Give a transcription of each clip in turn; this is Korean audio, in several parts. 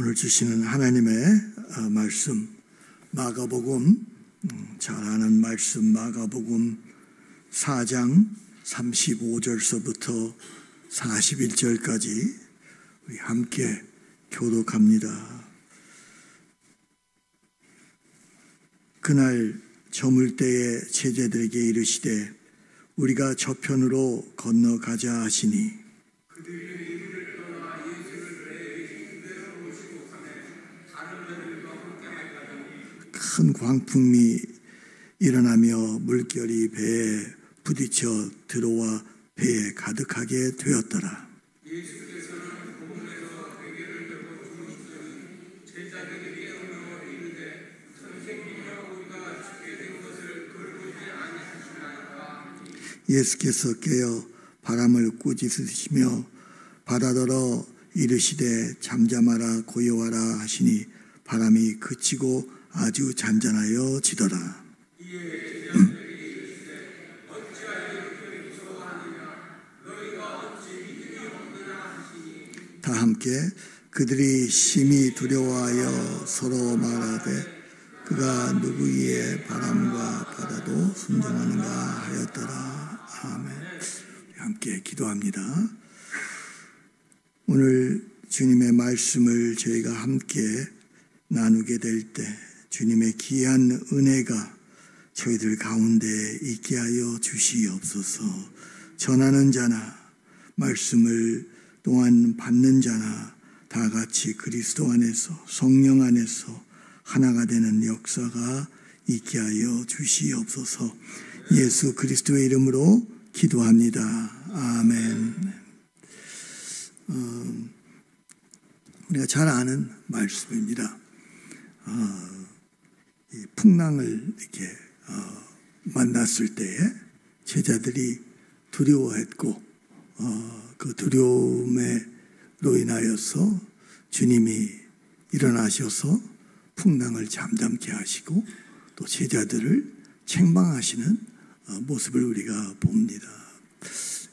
오늘 주시는 하나님의 말씀 마가복음, 잘 아는 말씀 마가복음 4장 35절서부터 41절까지 우리 함께 교독합니다. 그날 저물 때에 제자들에게 이르시되 우리가 저편으로 건너가자 하시니 큰 광풍이 일어나며 물결이 배에 부딪혀 들어와 배에 가득하게 되었더라. 예수께서는 복음에서 베개를 들고 주무시더니 제자들에게 오며 이르되 선생님이여 우리가 죽게 된 것을 돌보지 아니하시나이까. 예수께서 깨어 바람을 꾸짖으시며 바다더러 이르시되 잠잠하라 고요하라 하시니 바람이 그치고 아주 잔잔하여 지더라. 다 함께 그들이 심히 두려워하여 서로 말하되 그가 누구이에 바람과 바다도 순종하는가 하였더라. 아멘. 함께 기도합니다. 오늘 주님의 말씀을 저희가 함께 나누게 될 때 주님의 귀한 은혜가 저희들 가운데 있게 하여 주시옵소서. 전하는 자나 말씀을 또한 받는 자나 다 같이 그리스도 안에서 성령 안에서 하나가 되는 역사가 있게 하여 주시옵소서. 예수 그리스도의 이름으로 기도합니다. 아멘. 우리가 잘 아는 말씀입니다. 이 풍랑을 이렇게 만났을 때에 제자들이 두려워했고 그 두려움으로 인하여서 주님이 일어나셔서 풍랑을 잠잠케 하시고 또 제자들을 책망하시는 모습을 우리가 봅니다.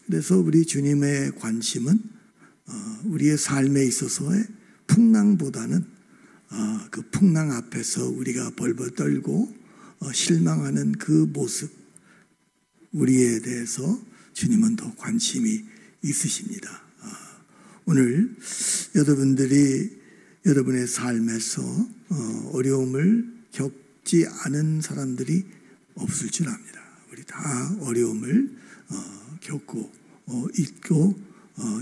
그래서 우리 주님의 관심은 우리의 삶에 있어서의 풍랑보다는 그 풍랑 앞에서 우리가 벌벌 떨고 실망하는 그 모습, 우리에 대해서 주님은 더 관심이 있으십니다. 오늘 여러분들이 여러분의 삶에서 어려움을 겪지 않은 사람들이 없을 줄 압니다. 우리 다 어려움을 겪고 있고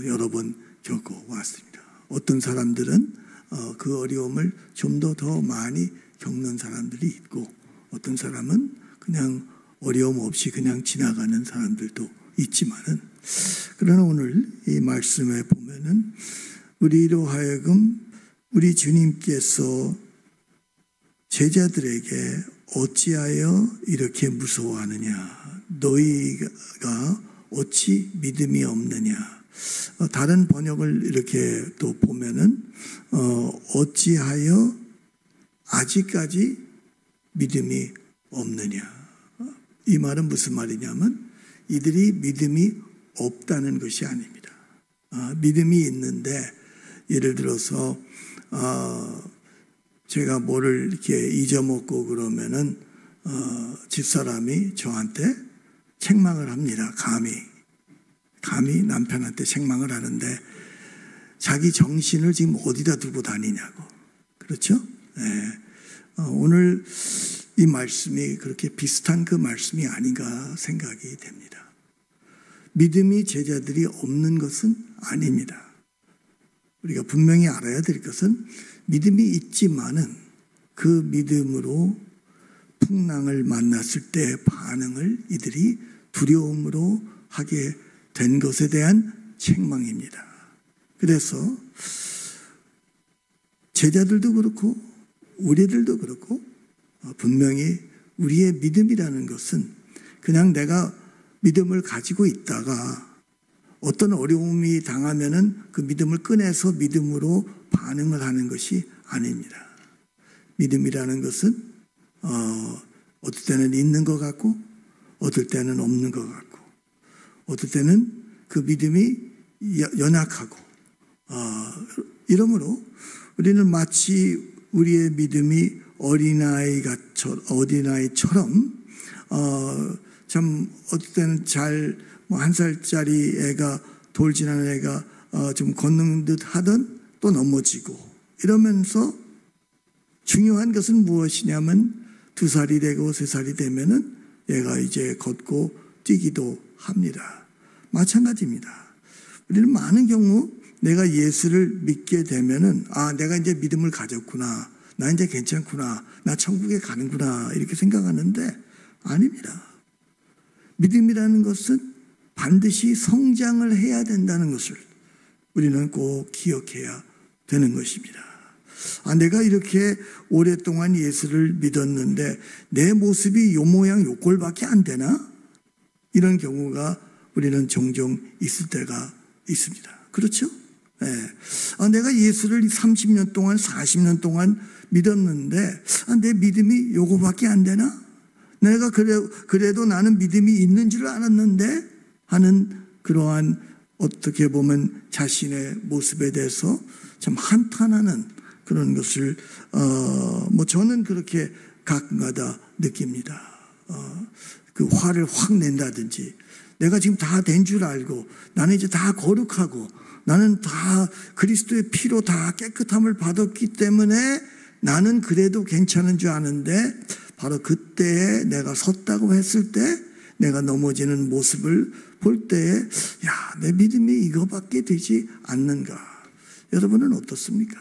여러 번 겪어 왔습니다. 어떤 사람들은 그 어려움을 좀 더 많이 겪는 사람들이 있고 어떤 사람은 그냥 어려움 없이 그냥 지나가는 사람들도 있지만은 그러나 오늘 이 말씀에 보면은 우리로 하여금 우리 주님께서 제자들에게 어찌하여 이렇게 무서워하느냐, 너희가 어찌 믿음이 없느냐. 다른 번역을 이렇게 또 보면은 어찌하여 아직까지 믿음이 없느냐. 이 말은 무슨 말이냐면 이들이 믿음이 없다는 것이 아닙니다. 믿음이 있는데 예를 들어서 제가 뭐를 이렇게 잊어먹고 그러면은 집사람이 저한테 책망을 합니다. 감히 남편한테 책망을 하는데 자기 정신을 지금 어디다 두고 다니냐고. 그렇죠? 네. 오늘 이 말씀이 그렇게 비슷한 그 말씀이 아닌가 생각이 됩니다. 믿음이 제자들이 없는 것은 아닙니다. 우리가 분명히 알아야 될 것은 믿음이 있지만은 그 믿음으로 풍랑을 만났을 때 반응을 이들이 두려움으로 하게 된 것에 대한 책망입니다. 그래서 제자들도 그렇고 우리들도 그렇고 분명히 우리의 믿음이라는 것은 그냥 내가 믿음을 가지고 있다가 어떤 어려움이 당하면은 그 믿음을 꺼내서 믿음으로 반응을 하는 것이 아닙니다. 믿음이라는 것은 어떨 때는 있는 것 같고 어떨 때는 없는 것 같고 어떨 때는 그 믿음이 연약하고 이러므로 우리는 마치 우리의 믿음이 어린아이처럼 참 어떨 때는 잘 뭐 1살짜리 애가 돌 지나는 애가 좀 걷는 듯 하던 또 넘어지고 이러면서 중요한 것은 무엇이냐면 2살이 되고 3살이 되면은 얘가 이제 걷고 뛰기도 합니다. 마찬가지입니다. 우리는 많은 경우 내가 예수를 믿게 되면은 내가 이제 믿음을 가졌구나. 나 이제 괜찮구나. 나 천국에 가는구나. 이렇게 생각하는데 아닙니다. 믿음이라는 것은 반드시 성장을 해야 된다는 것을 우리는 꼭 기억해야 되는 것입니다. 내가 이렇게 오랫동안 예수를 믿었는데 내 모습이 요 모양 요 꼴밖에 안 되나? 이런 경우가 우리는 종종 있을 때가 있습니다. 그렇죠? 네. 내가 예수를 30년 동안 40년 동안 믿었는데 내 믿음이 요거밖에 안 되나? 내가 그래도 나는 믿음이 있는 줄 알았는데 하는 그러한 어떻게 보면 자신의 모습에 대해서 참 한탄하는 그런 것을 저는 그렇게 가끔가다 느낍니다. 그 화를 확 낸다든지 내가 지금 다 된 줄 알고 나는 이제 다 거룩하고 나는 다 그리스도의 피로 다 깨끗함을 받았기 때문에 나는 그래도 괜찮은 줄 아는데 바로 그때에 내가 섰다고 했을 때 내가 넘어지는 모습을 볼 때에 내 믿음이 이거밖에 되지 않는가? 여러분은 어떻습니까?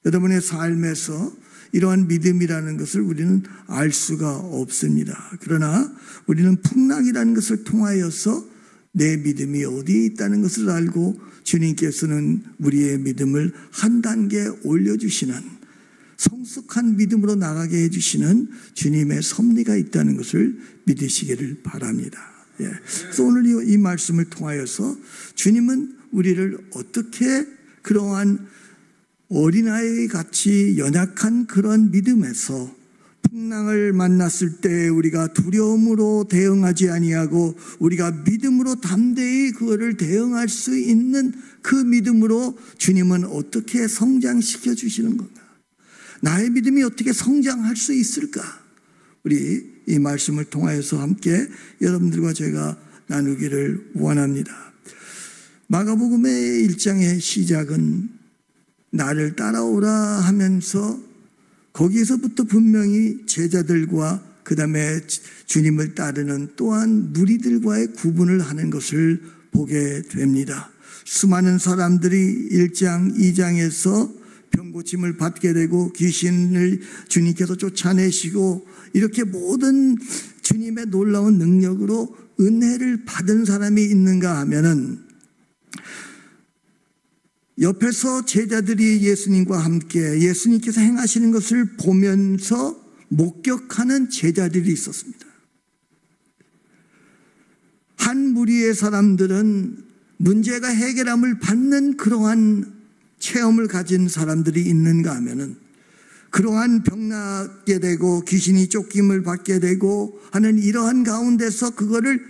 여러분의 삶에서 이러한 믿음이라는 것을 우리는 알 수가 없습니다. 그러나 우리는 풍랑이라는 것을 통하여서 내 믿음이 어디에 있다는 것을 알고 주님께서는 우리의 믿음을 한 단계 올려주시는 성숙한 믿음으로 나가게 해주시는 주님의 섭리가 있다는 것을 믿으시기를 바랍니다. 그래서 오늘 이 말씀을 통하여서 주님은 우리를 어떻게 그러한 어린아이 같이 연약한 그런 믿음에서 풍랑을 만났을 때 우리가 두려움으로 대응하지 아니하고 우리가 믿음으로 담대히 그거를 대응할 수 있는 그 믿음으로 주님은 어떻게 성장시켜 주시는 건가? 나의 믿음이 어떻게 성장할 수 있을까? 우리 이 말씀을 통하여서 함께 여러분들과 제가 나누기를 원합니다. 마가복음의 1장의 시작은 나를 따라오라 하면서 거기에서부터 분명히 제자들과 그 다음에 주님을 따르는 또한 무리들과의 구분을 하는 것을 보게 됩니다. 수많은 사람들이 1장, 2장에서 병고침을 받게 되고 귀신을 주님께서 쫓아내시고 이렇게 모든 주님의 놀라운 능력으로 은혜를 받은 사람이 있는가 하면은 옆에서 제자들이 예수님과 함께 예수님께서 행하시는 것을 보면서 목격하는 제자들이 있었습니다. 한 무리의 사람들은 문제가 해결함을 받는 그러한 체험을 가진 사람들이 있는가 하면은 그러한 병나게 되고 귀신이 쫓김을 받게 되고 하는 이러한 가운데서 그거를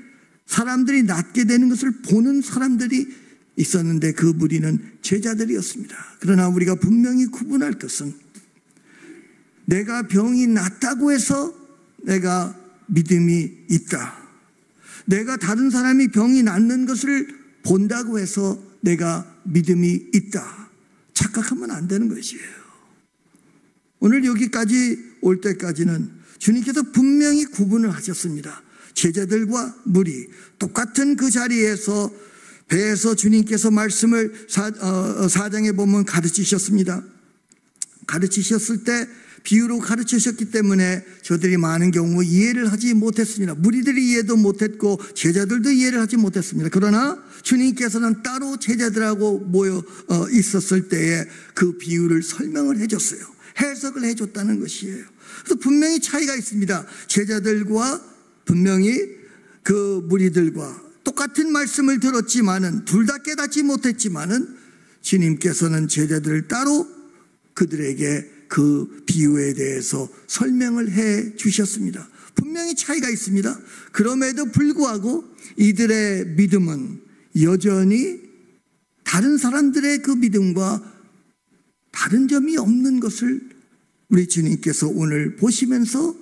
사람들이 낫게 되는 것을 보는 사람들이 있었는데 그 무리는 제자들이었습니다. 그러나 우리가 분명히 구분할 것은 내가 병이 낫다고 해서 내가 믿음이 있다. 내가 다른 사람이 병이 낫는 것을 본다고 해서 내가 믿음이 있다. 착각하면 안 되는 것이에요. 오늘 여기까지 올 때까지는 주님께서 분명히 구분을 하셨습니다. 제자들과 무리 똑같은 그 자리에서 배에서 주님께서 말씀을 4장에 보면 가르치셨습니다. 가르치셨을 때 비유로 가르치셨기 때문에 저들이 많은 경우 이해를 하지 못했습니다. 무리들이 이해도 못했고 제자들도 이해를 하지 못했습니다. 그러나 주님께서는 따로 제자들하고 모여 있었을 때에 그 비유를 설명을 해줬어요. 해석을 해줬다는 것이에요. 그래서 분명히 차이가 있습니다. 제자들과 분명히 그 무리들과 똑같은 말씀을 들었지만은 둘 다 깨닫지 못했지만은 주님께서는 제자들을 따로 그들에게 그 비유에 대해서 설명을 해 주셨습니다. 분명히 차이가 있습니다. 그럼에도 불구하고 이들의 믿음은 여전히 다른 사람들의 그 믿음과 다른 점이 없는 것을 우리 주님께서 오늘 보시면서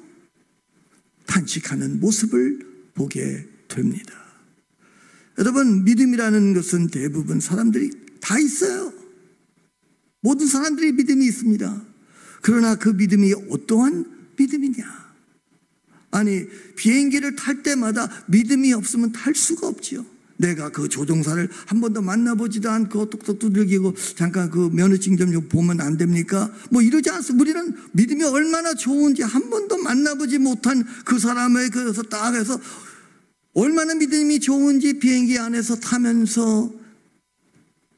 탄식하는 모습을 보게 됩니다. 여러분, 믿음이라는 것은 대부분 사람들이 다 있어요. 모든 사람들이 믿음이 있습니다. 그러나 그 믿음이 어떠한 믿음이냐? 아니, 비행기를 탈 때마다 믿음이 없으면 탈 수가 없지요. 내가 그 조종사를 한 번도 만나보지도 않고 똑똑 두들기고 잠깐 그 면허증 좀 보면 안 됩니까? 뭐 이러지 않습니다. 우리는 믿음이 얼마나 좋은지 한 번도 만나보지 못한 그 사람을 그래서 딱 해서 얼마나 믿음이 좋은지 비행기 안에서 타면서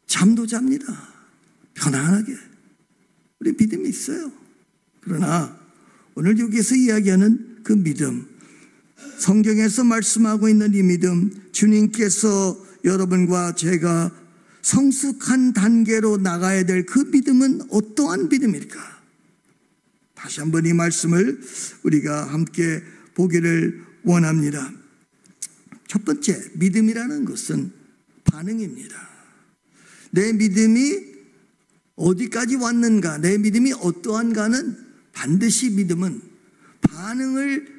잠도 잡니다. 편안하게. 우리 믿음이 있어요. 그러나 오늘 여기에서 이야기하는 그 믿음, 성경에서 말씀하고 있는 이 믿음, 주님께서 여러분과 제가 성숙한 단계로 나가야 될 그 믿음은 어떠한 믿음일까? 다시 한번 이 말씀을 우리가 함께 보기를 원합니다. 첫 번째, 믿음이라는 것은 반응입니다. 내 믿음이 어디까지 왔는가, 내 믿음이 어떠한가는 반드시 믿음은 반응을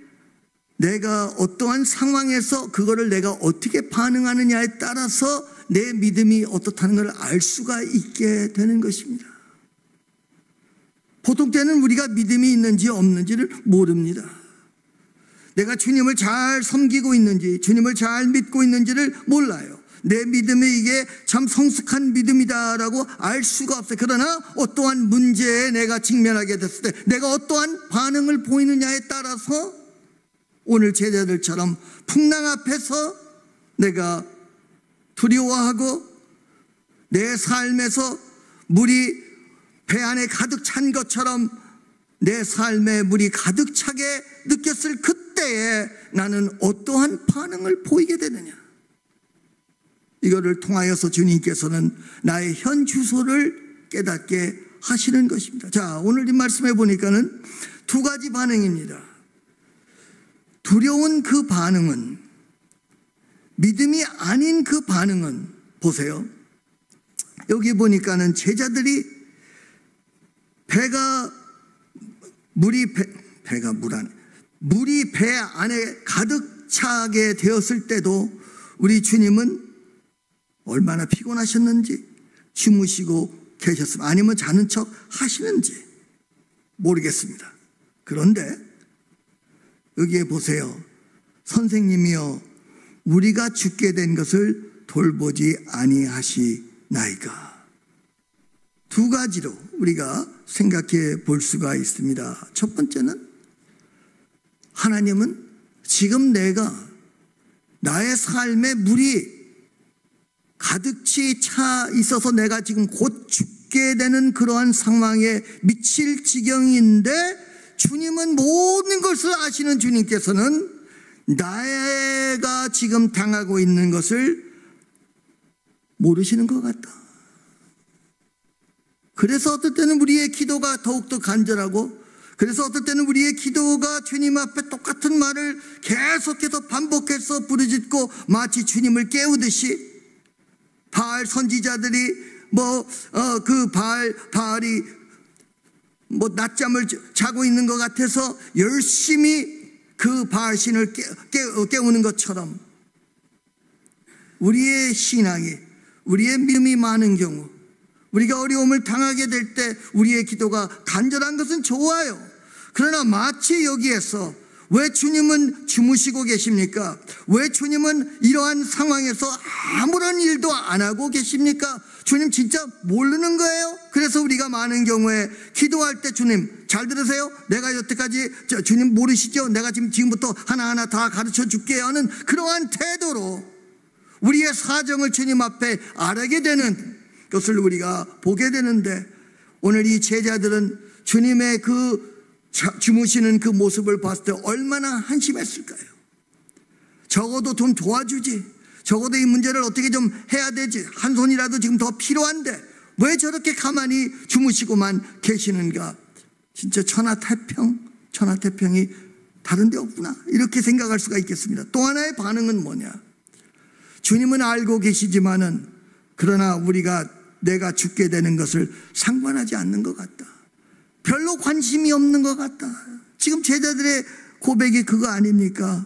내가 어떠한 상황에서 그거를 내가 어떻게 반응하느냐에 따라서 내 믿음이 어떻다는 걸 알 수가 있게 되는 것입니다. 보통 때는 우리가 믿음이 있는지 없는지를 모릅니다. 내가 주님을 잘 섬기고 있는지, 주님을 잘 믿고 있는지를 몰라요. 내 믿음이 이게 참 성숙한 믿음이다라고 알 수가 없어요. 그러나 어떠한 문제에 내가 직면하게 됐을 때 내가 어떠한 반응을 보이느냐에 따라서 오늘 제자들처럼 풍랑 앞에서 내가 두려워하고 내 삶에서 물이 배 안에 가득 찬 것처럼 내 삶에 물이 가득 차게 느꼈을 그때에 나는 어떠한 반응을 보이게 되느냐. 이거를 통하여서 주님께서는 나의 현 주소를 깨닫게 하시는 것입니다. 자, 오늘 이 말씀해 보니까는 두 가지 반응입니다. 두려운 그 반응은, 믿음이 아닌 그 반응은, 보세요. 여기 보니까는 제자들이 물이 배 안에 가득 차게 되었을 때도 우리 주님은 얼마나 피곤하셨는지 주무시고 계셨으면, 아니면 자는 척 하시는지 모르겠습니다. 그런데 여기에 보세요. 선생님이여, 우리가 죽게 된 것을 돌보지 아니하시나이까. 두 가지로 우리가 생각해 볼 수가 있습니다. 첫 번째는, 하나님은 지금 내가 나의 삶에 물이 가득히 차 있어서 내가 지금 곧 죽게 되는 그러한 상황에 미칠 지경인데, 주님은 모든 것을 아시는 주님께서는 내가 지금 당하고 있는 것을 모르시는 것 같다. 그래서 어떨 때는 우리의 기도가 더욱더 간절하고, 그래서 어떨 때는 우리의 기도가 주님 앞에 똑같은 말을 계속해서 반복해서 부르짖고 마치 주님을 깨우듯이, 바알 선지자들이 바알이 낮잠을 자고 있는 것 같아서 열심히 그 바알신을 깨우는 것처럼, 우리의 신앙이, 우리의 믿음이 많은 경우, 우리가 어려움을 당하게 될 때 우리의 기도가 간절한 것은 좋아요. 그러나 마치 여기에서 왜 주님은 주무시고 계십니까? 왜 주님은 이러한 상황에서 아무런 일도 안 하고 계십니까? 주님 진짜 모르는 거예요? 그래서 우리가 많은 경우에 기도할 때, 주님 잘 들으세요, 내가 여태까지 주님 모르시죠? 내가 지금부터 하나하나 다 가르쳐 줄게요 하는 그러한 태도로 우리의 사정을 주님 앞에 아뢰게 되는 것을 우리가 보게 되는데, 오늘 이 제자들은 주님의 그 주무시는 그 모습을 봤을 때 얼마나 한심했을까요? 적어도 좀 도와주지, 적어도 이 문제를 어떻게 좀 해야 되지, 한 손이라도 지금 더 필요한데 왜 저렇게 가만히 주무시고만 계시는가. 진짜 천하태평이 다른 데 없구나, 이렇게 생각할 수가 있겠습니다. 또 하나의 반응은 뭐냐, 주님은 알고 계시지만은, 그러나 우리가 내가 죽게 되는 것을 상관하지 않는 것 같다. 별로 관심이 없는 것 같다. 지금 제자들의 고백이 그거 아닙니까?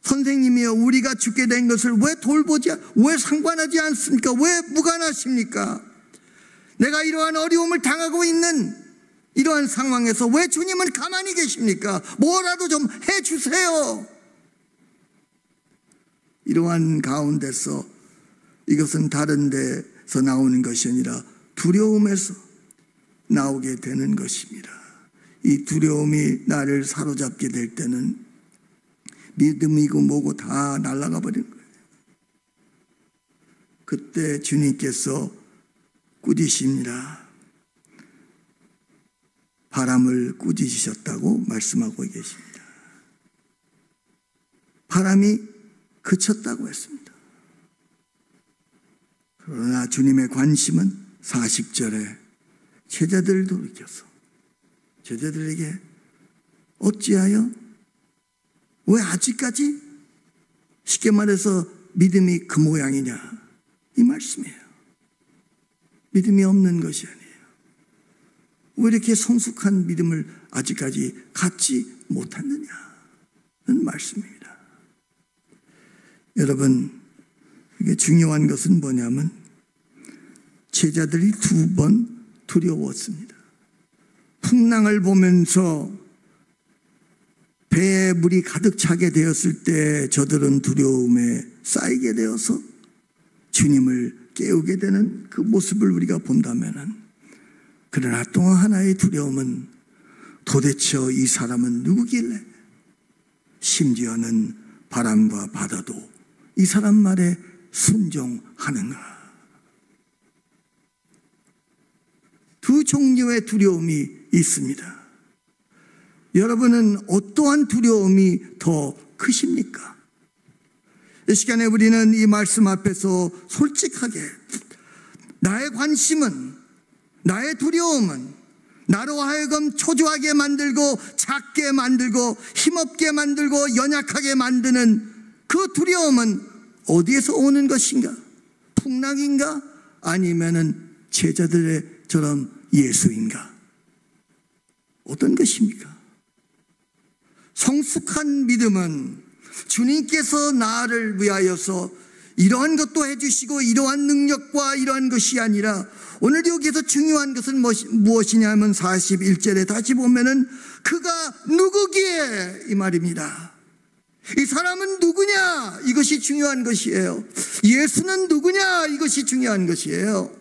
선생님이여, 우리가 죽게 된 것을 왜 상관하지 않습니까? 왜 무관하십니까? 내가 이러한 어려움을 당하고 있는 이러한 상황에서 왜 주님은 가만히 계십니까? 뭐라도 좀 해주세요. 이러한 가운데서 이것은 다른 데서 나오는 것이 아니라 두려움에서 나오게 되는 것입니다. 이 두려움이 나를 사로잡게 될 때는 믿음이고 뭐고 다 날아가 버리는 거예요. 그때 주님께서 꾸짖습니다. 바람을 꾸짖으셨다고 말씀하고 계십니다. 바람이 그쳤다고 했습니다. 그러나 주님의 관심은 40절에 제자들도 느껴서 제자들에게 어찌하여, 왜 아직까지 쉽게 말해서 믿음이 그 모양이냐, 이 말씀이에요. 믿음이 없는 것이 아니에요. 왜 이렇게 성숙한 믿음을 아직까지 갖지 못했느냐는 말씀입니다. 여러분, 이게 중요한 것은 뭐냐면 제자들이 2번 두려웠습니다. 풍랑을 보면서 배에 물이 가득 차게 되었을 때 저들은 두려움에 쌓이게 되어서 주님을 깨우게 되는 그 모습을 우리가 본다면은, 그러나 또 하나의 두려움은 도대체 이 사람은 누구길래 심지어는 바람과 바다도 이 사람 말에 순종하는가. 두 종류의 두려움이 있습니다. 여러분은 어떠한 두려움이 더 크십니까? 이 시간에 우리는 이 말씀 앞에서 솔직하게 나의 관심은, 나의 두려움은 나로 하여금 초조하게 만들고 작게 만들고 힘없게 만들고 연약하게 만드는 그 두려움은 어디에서 오는 것인가? 풍랑인가? 아니면은 제자들처럼 예수인가? 어떤 것입니까? 성숙한 믿음은 주님께서 나를 위하여서 이러한 것도 해주시고 이러한 능력과 이러한 것이 아니라, 오늘 여기서 중요한 것은 무엇이냐면 41절에 다시 보면은 그가 누구기에, 이 말입니다. 이 사람은 누구냐, 이것이 중요한 것이에요. 예수는 누구냐, 이것이 중요한 것이에요.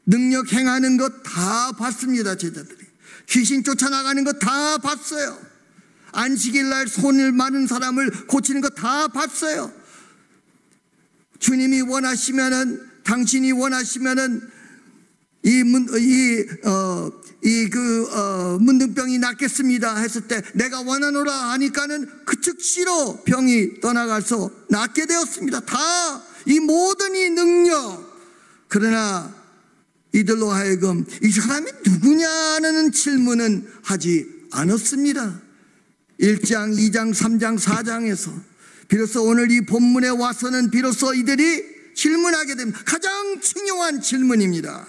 능력 행하는 것 다 봤습니다. 제자들이 귀신 쫓아나가는 것 다 봤어요. 안식일 날 손을 많은 사람을 고치는 것 다 봤어요. 주님이 원하시면은, 당신이 원하시면은 문둥병이 낫겠습니다 했을 때 내가 원하노라 하니까는 그 즉시로 병이 떠나가서 낫게 되었습니다. 다 이 모든 이 능력. 그러나 이들로 하여금 이 사람이 누구냐는 질문은 하지 않았습니다. 1장, 2장, 3장, 4장에서 비로소 오늘 이 본문에 와서는 비로소 이들이 질문하게 됩니다. 가장 중요한 질문입니다.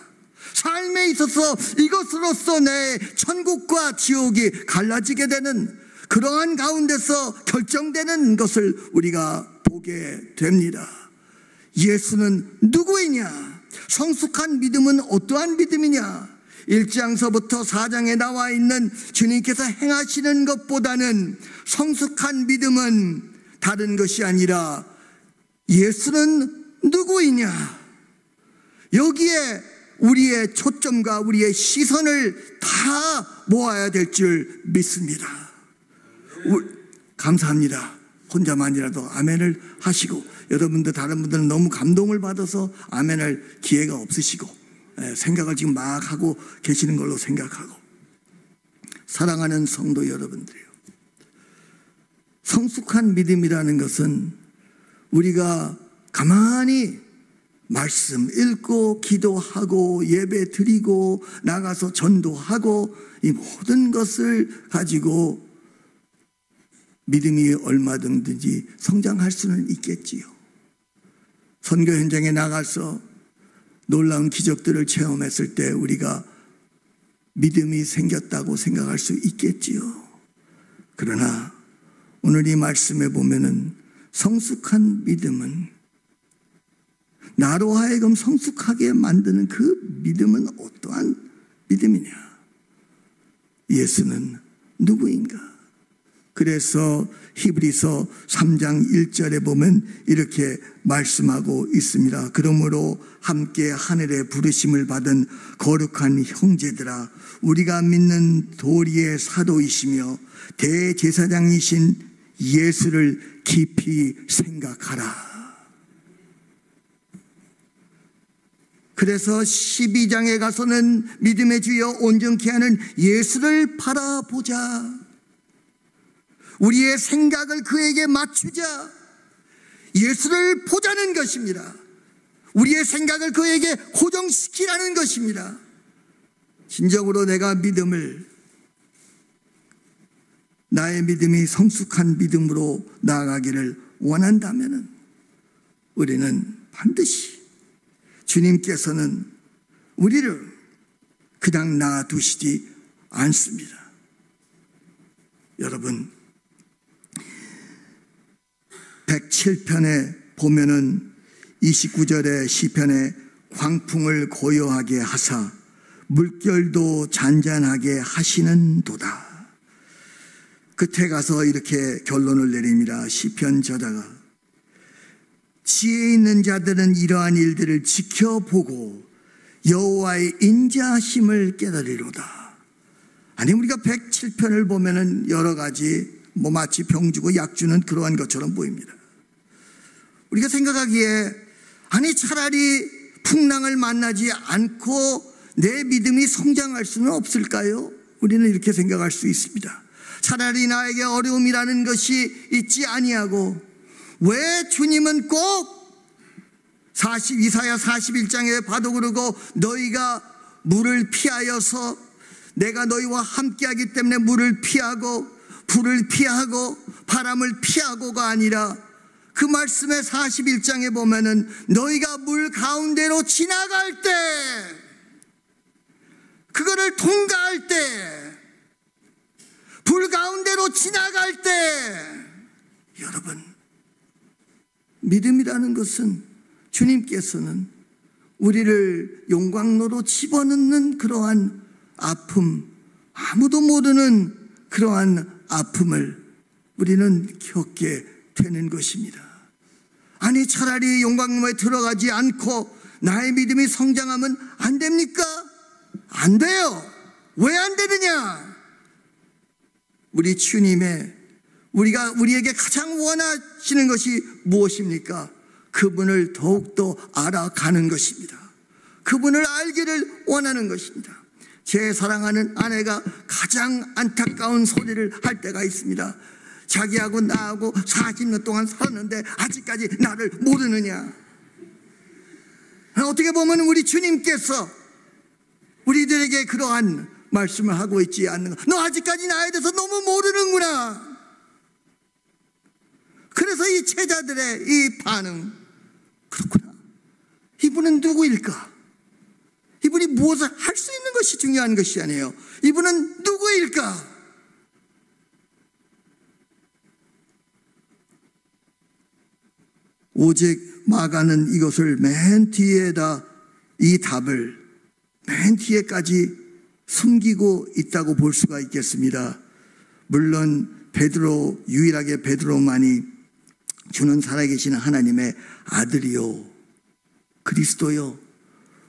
삶에 있어서 이것으로서 내 천국과 지옥이 갈라지게 되는 그러한 가운데서 결정되는 것을 우리가 보게 됩니다. 예수는 누구이냐? 성숙한 믿음은 어떠한 믿음이냐? 1장서부터 4장에 나와 있는 주님께서 행하시는 것보다는 성숙한 믿음은 다른 것이 아니라 예수는 누구이냐? 여기에 우리의 초점과 우리의 시선을 다 모아야 될 줄 믿습니다. 감사합니다. 혼자만이라도 아멘을 하시고, 여러분들 다른 분들은 너무 감동을 받아서 아멘할 기회가 없으시고 생각을 지금 막 하고 계시는 걸로 생각하고, 사랑하는 성도 여러분들이요, 성숙한 믿음이라는 것은 우리가 가만히 말씀 읽고 기도하고 예배 드리고 나가서 전도하고 이 모든 것을 가지고 믿음이 얼마든지 성장할 수는 있겠지요. 선교 현장에 나가서 놀라운 기적들을 체험했을 때 우리가 믿음이 생겼다고 생각할 수 있겠지요. 그러나 오늘 이 말씀에 보면은 성숙한 믿음은, 나로 하여금 성숙하게 만드는 그 믿음은 어떠한 믿음이냐? 예수는 누구인가? 그래서 히브리서 3장 1절에 보면 이렇게 말씀하고 있습니다. 그러므로 함께 하늘의 부르심을 받은 거룩한 형제들아, 우리가 믿는 도리의 사도이시며 대제사장이신 예수를 깊이 생각하라. 그래서 12장에 가서는 믿음의 주여 온전케 하는 예수를 바라보자. 우리의 생각을 그에게 맞추자. 예수를 보자는 것입니다. 우리의 생각을 그에게 고정시키라는 것입니다. 진정으로 내가 나의 믿음이 성숙한 믿음으로 나아가기를 원한다면 우리는 반드시 주님께서는 우리를 그냥 놔두시지 않습니다. 여러분, 107편에 보면은 29절의 시편에 광풍을 고요하게 하사 물결도 잔잔하게 하시는 도다. 끝에 가서 이렇게 결론을 내립니다. 시편 저자가 지혜 있는 자들은 이러한 일들을 지켜보고 여호와의 인자하심을 깨달으리로다. 아니, 우리가 107편을 보면은 여러 가지 마치 병 주고 약 주는 그러한 것처럼 보입니다. 우리가 생각하기에 아니 차라리 풍랑을 만나지 않고 내 믿음이 성장할 수는 없을까요? 우리는 이렇게 생각할 수 있습니다. 차라리 나에게 어려움이라는 것이 있지 아니하고 왜 주님은 꼭 이사야 41장에 봐도 그러고 너희가 물을 피하여서 내가 너희와 함께하기 때문에 물을 피하고 불을 피하고 바람을 피하고가 아니라 그 말씀의 41장에 보면은 너희가 물 가운데로 지나갈 때, 그거를 통과할 때, 불 가운데로 지나갈 때, 여러분, 믿음이라는 것은 주님께서는 우리를 용광로로 집어넣는 그러한 아픔, 아무도 모르는 그러한 아픔을 우리는 겪게 되는 것입니다. 아니 차라리 용광로에 들어가지 않고 나의 믿음이 성장하면 안 됩니까? 안 돼요. 왜 안 되느냐? 우리 주님의 우리에게 가장 원하시는 것이 무엇입니까? 그분을 더욱더 알아가는 것입니다. 그분을 알기를 원하는 것입니다. 제 사랑하는 아내가 가장 안타까운 소리를 할 때가 있습니다. 자기하고 나하고 40년 동안 살았는데 아직까지 나를 모르느냐. 어떻게 보면 우리 주님께서 우리들에게 그러한 말씀을 하고 있지 않는가. 너 아직까지 나에 대해서 너무 모르는구나. 그래서 이 제자들의 이 반응, 그렇구나. 이분은 누구일까? 이분이 무엇을 할 수 있는 것이 중요한 것이 아니에요. 이분은 누구일까? 오직 마가는 이것을 맨 뒤에다 이 답을 맨 뒤에까지 숨기고 있다고 볼 수가 있겠습니다. 물론 베드로, 유일하게 베드로만이 주는 살아계신 하나님의 아들이요 그리스도요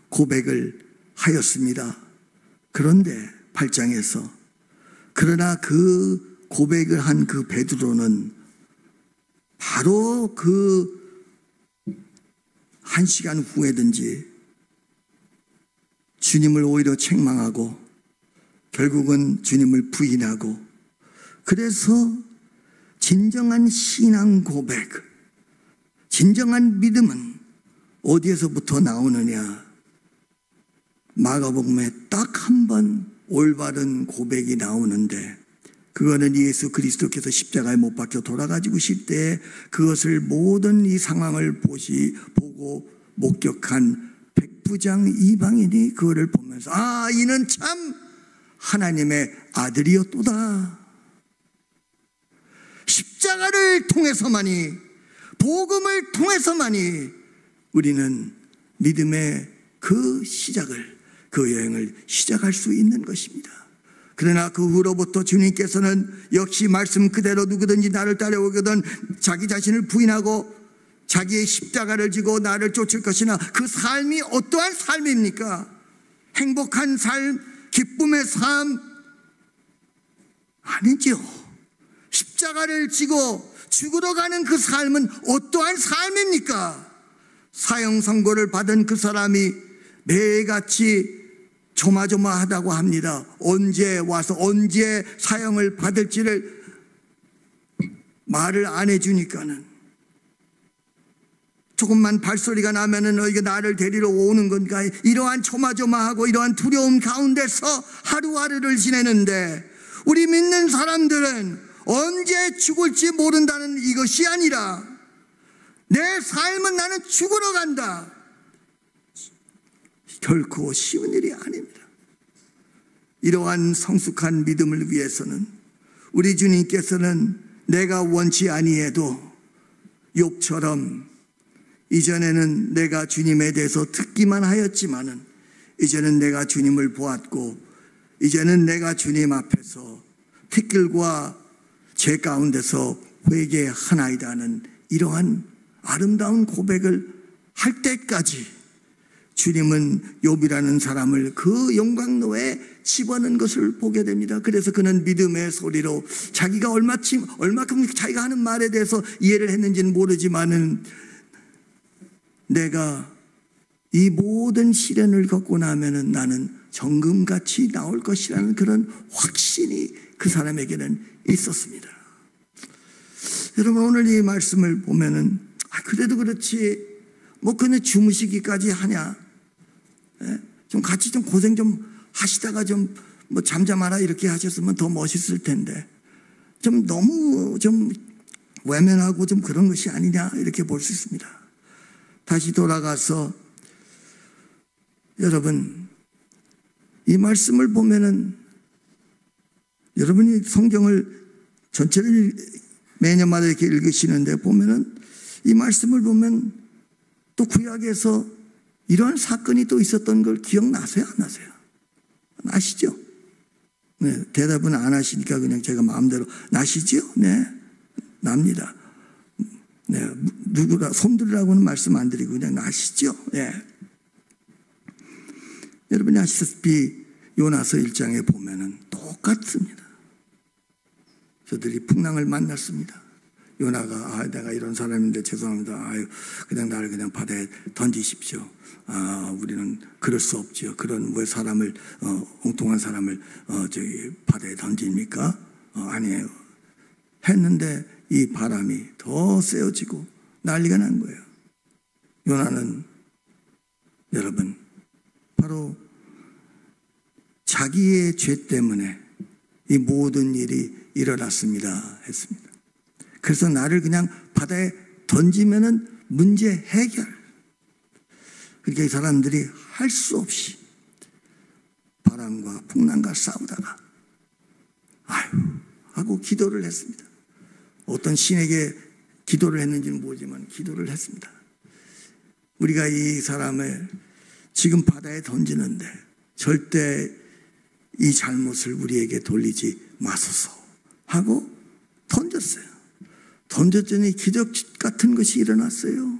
고백을 하였습니다. 그런데 8장에서 그러나 그 고백을 한 그 베드로는 바로 그 1시간 후에든지 주님을 오히려 책망하고 결국은 주님을 부인하고, 그래서 진정한 신앙 고백, 진정한 믿음은 어디에서부터 나오느냐? 마가복음에 딱 한 번 올바른 고백이 나오는데 그거는 예수 그리스도께서 십자가에 못 박혀 돌아가시고 싶을 때 그것을 모든 이 상황을 보고 보고 목격한 백부장 이방인이 그거를 보면서 이는 참 하나님의 아들이었도다. 십자가를 통해서만이, 복음을 통해서만이 우리는 믿음의 그 시작을, 그 여행을 시작할 수 있는 것입니다. 그러나 그 후로부터 주님께서는 역시 말씀 그대로 누구든지 나를 따라오거든 자기 자신을 부인하고 자기의 십자가를 지고 나를 쫓을 것이나, 그 삶이 어떠한 삶입니까? 행복한 삶, 기쁨의 삶 아니죠. 십자가를 지고 죽으러 가는 그 삶은 어떠한 삶입니까? 사형 선고를 받은 그 사람이 매일같이 조마조마하다고 합니다. 언제 와서 언제 사형을 받을지를 말을 안 해주니까는, 조금만 발소리가 나면은 너희가 나를 데리러 오는 건가, 이러한 조마조마하고 이러한 두려움 가운데서 하루하루를 지내는데, 우리 믿는 사람들은 언제 죽을지 모른다는 이것이 아니라 내 삶은 나는 죽으러 간다. 결코 쉬운 일이 아닙니다. 이러한 성숙한 믿음을 위해서는 우리 주님께서는 내가 원치 아니해도 욥처럼 이전에는 내가 주님에 대해서 듣기만 하였지만은 이제는 내가 주님을 보았고 이제는 내가 주님 앞에서 티끌과 제 가운데서 회개하나이다는 이러한 아름다운 고백을 할 때까지 주님은 욥이라는 사람을 그 용광로에 집어넣은 것을 보게 됩니다. 그래서 그는 믿음의 소리로 자기가 얼마큼 자기가 하는 말에 대해서 이해를 했는지는 모르지만은, 내가 이 모든 시련을 겪고 나면은 나는 정금같이 나올 것이라는 그런 확신이 그 사람에게는 있었습니다. 여러분, 오늘 이 말씀을 보면은 그래도 그렇지 뭐 그는 주무시기까지 하냐, 좀 같이 좀 고생 좀 하시다가 좀 뭐 잠잠하라 이렇게 하셨으면 더 멋있을 텐데, 좀 너무 좀 외면하고 좀 그런 것이 아니냐 이렇게 볼 수 있습니다. 다시 돌아가서 여러분, 이 말씀을 보면은, 여러분이 성경을 전체를 매년마다 이렇게 읽으시는데 보면은 이 말씀을 보면 또 구약에서 이러한 사건이 또 있었던 걸 기억나세요? 안 나세요? 나시죠? 네, 대답은 안 하시니까 그냥 제가 마음대로 나시죠? 네, 납니다. 네, 누구라 손들으라고는 말씀 안 드리고 그냥 나시죠? 네. 여러분이 아시다시피 요나서 1장에 보면은 똑같습니다. 저들이 풍랑을 만났습니다. 요나가 내가 이런 사람인데 죄송합니다. 그냥 나를 그냥 바다에 던지십시오. 우리는 그럴 수 없죠. 그런 왜 사람을 엉뚱한 사람을 저기 바다에 던집니까? 아니에요. 했는데 이 바람이 더 세어지고 난리가 난 거예요. 요나는 여러분 바로 자기의 죄 때문에 이 모든 일이 일어났습니다 했습니다. 그래서 나를 그냥 바다에 던지면은 문제 해결. 그러니까 이 사람들이 할 수 없이 바람과 풍랑과 싸우다가 하고 기도를 했습니다. 어떤 신에게 기도를 했는지는 모르지만 기도를 했습니다. 우리가 이 사람을 지금 바다에 던지는데 절대 이 잘못을 우리에게 돌리지 마소서 하고 던졌어요. 던졌더니 기적 같은 것이 일어났어요.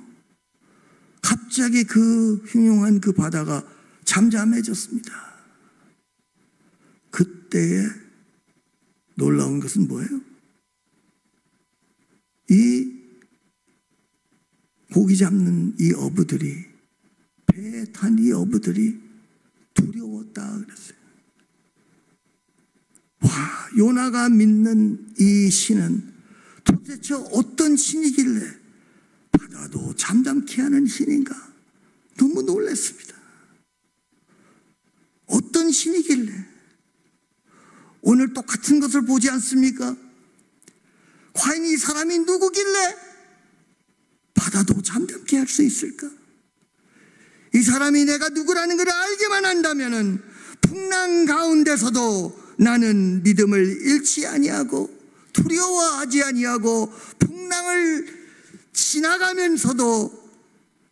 갑자기 그 흉흉한 그 바다가 잠잠해졌습니다. 그때에 놀라운 것은 뭐예요? 이 고기 잡는 이 어부들이, 배에 탄 이 어부들이 두려웠다 그랬어요. 와, 요나가 믿는 이 신은 도대체 어떤 신이길래 바다도 잠잠케 하는 신인가? 너무 놀랐습니다. 어떤 신이길래? 오늘 똑같은 것을 보지 않습니까? 과연 이 사람이 누구길래 바다도 잠잠케 할 수 있을까? 이 사람이 내가 누구라는 걸 알게만 한다면은 풍랑 가운데서도 나는 믿음을 잃지 아니하고 두려워하지 아니하고 풍랑을 지나가면서도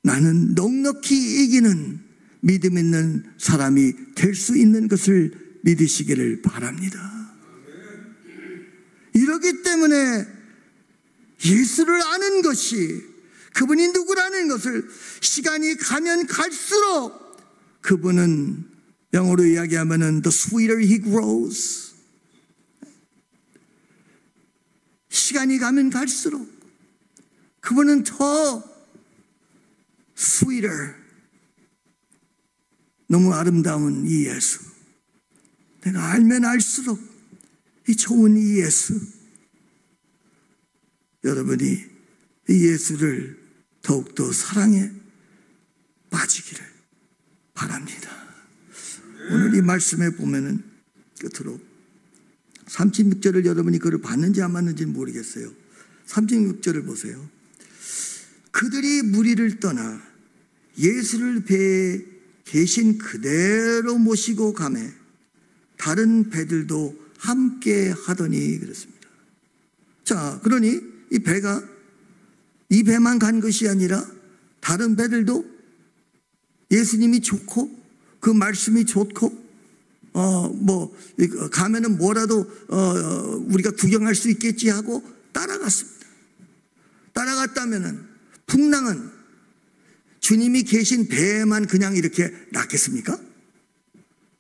나는 넉넉히 이기는 믿음 있는 사람이 될 수 있는 것을 믿으시기를 바랍니다. 이렇기 때문에 예수를 아는 것이, 그분이 누구라는 것을 시간이 가면 갈수록 그분은 영어로 이야기하면은 the sweeter he grows. 시간이 가면 갈수록 그분은 더 sweeter. 너무 아름다운 이 예수. 내가 알면 알수록 이 좋은 이 예수. 여러분이 이 예수를 더욱더 사랑에 빠지기를 바랍니다. 오늘 이 말씀에 보면은 끝으로 36절을 여러분이 그걸 봤는지 안 봤는지는 모르겠어요. 36절을 보세요. 그들이 무리를 떠나 예수를 배에 계신 그대로 모시고 가매 다른 배들도 함께 하더니 그랬습니다. 자, 그러니 이 배가 이 배만 간 것이 아니라 다른 배들도 예수님이 좋고 그 말씀이 좋고 가면은 뭐라도 우리가 구경할 수 있겠지 하고 따라갔습니다. 따라갔다면은 풍랑은 주님이 계신 배에만 그냥 이렇게 놨겠습니까?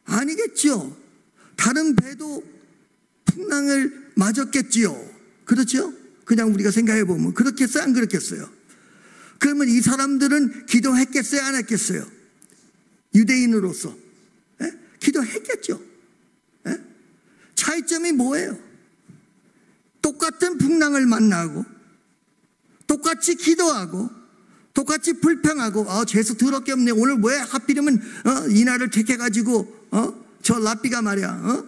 아니겠죠. 다른 배도 풍랑을 맞았겠지요. 그렇죠? 그냥 우리가 생각해 보면 그렇겠어요? 안 그렇겠어요? 그러면 이 사람들은 기도했겠어요? 안 했겠어요? 유대인으로서 기도했겠죠. 차이점이 뭐예요? 똑같은 풍랑을 만나고 똑같이 기도하고 똑같이 불평하고 죄수 더럽게 없네. 오늘 왜 하필이면 이날을 택해가지고 저 라삐가 말이야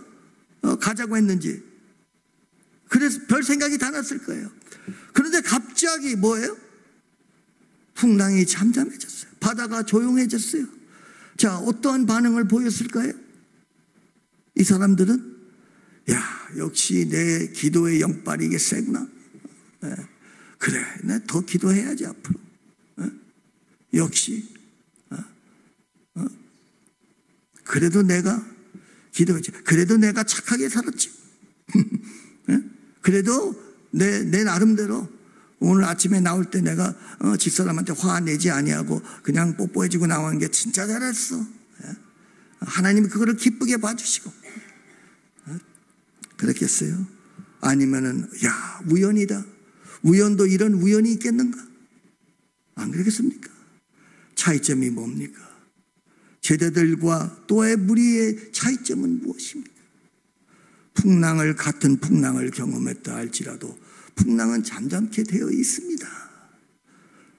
가자고 했는지. 그래서 별 생각이 다 났을 거예요. 그런데 갑자기 뭐예요? 풍랑이 잠잠해졌어요. 바다가 조용해졌어요. 자, 어떠한 반응을 보였을까요? 이 사람들은 역시 내 기도의 영빨이 이게 세구나. 그래, 나 더 기도해야지 앞으로. 역시 그래도 내가 기도했지. 그래도 내가 착하게 살았지. 그래도 내 나름대로 오늘 아침에 나올 때 내가 집사람한테 화내지 아니하고 그냥 뽀뽀해주고 나온 게 진짜 잘했어. 하나님이 그거를 기쁘게 봐주시고. 그렇겠어요? 아니면은 우연이다. 우연도 이런 우연이 있겠는가? 안 그렇겠습니까? 차이점이 뭡니까? 제자들과 또의 무리의 차이점은 무엇입니까? 같은 풍랑을 경험했다 할지라도 풍랑은 잠잠케 되어 있습니다.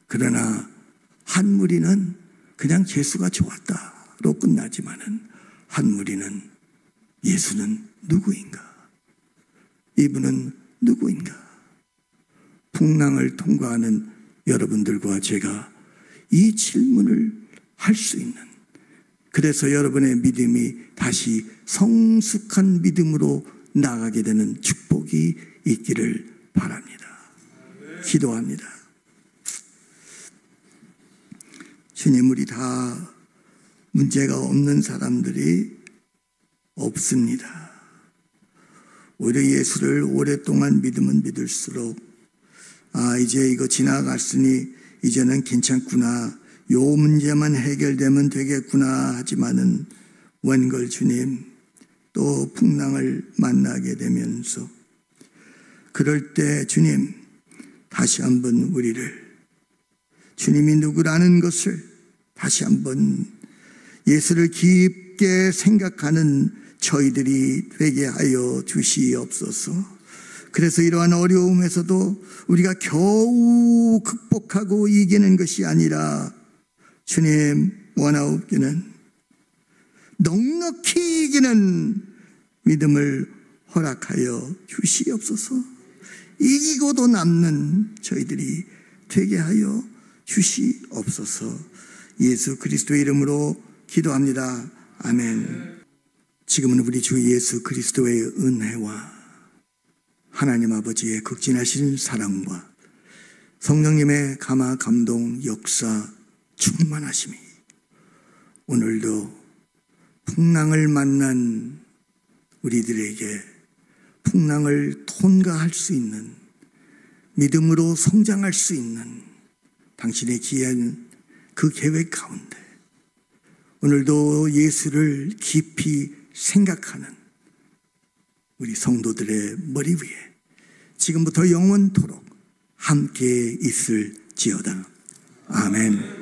그러나 한 무리는 그냥 예수가 좋았다로 끝나지만은 한 무리는 예수는 누구인가? 이분은 누구인가? 풍랑을 통과하는 여러분들과 제가 이 질문을 할 수 있는, 그래서 여러분의 믿음이 다시 성숙한 믿음으로 나가게 되는 축복이 있기를 바랍니다. 기도합니다. 주님, 우리 다 문제가 없는 사람들이 없습니다. 오히려 예수를 오랫동안 믿으면 믿을수록 이제 이거 지나갔으니 이제는 괜찮구나, 요 문제만 해결되면 되겠구나 하지만은 웬걸 주님, 또 풍랑을 만나게 되면서 그럴 때 주님, 다시 한번 우리를 주님이 누구라는 것을 다시 한번 예수를 깊게 생각하는 저희들이 되게 하여 주시옵소서. 그래서 이러한 어려움에서도 우리가 겨우 극복하고 이기는 것이 아니라 주님, 원하옵기는 넉넉히 이기는 믿음을 허락하여 주시옵소서. 이기고도 남는 저희들이 되게 하여 주시옵소서. 예수 그리스도의 이름으로 기도합니다. 아멘. 지금은 우리 주 예수 그리스도의 은혜와 하나님 아버지의 극진하신 사랑과 성령님의 감화 감동 역사 충만하심이 오늘도 풍랑을 만난 우리들에게 풍랑을 통과할 수 있는 믿음으로 성장할 수 있는 당신의 귀한 그 계획 가운데 오늘도 예수를 깊이 생각하는 우리 성도들의 머리 위에 지금부터 영원토록 함께 있을지어다. 아멘.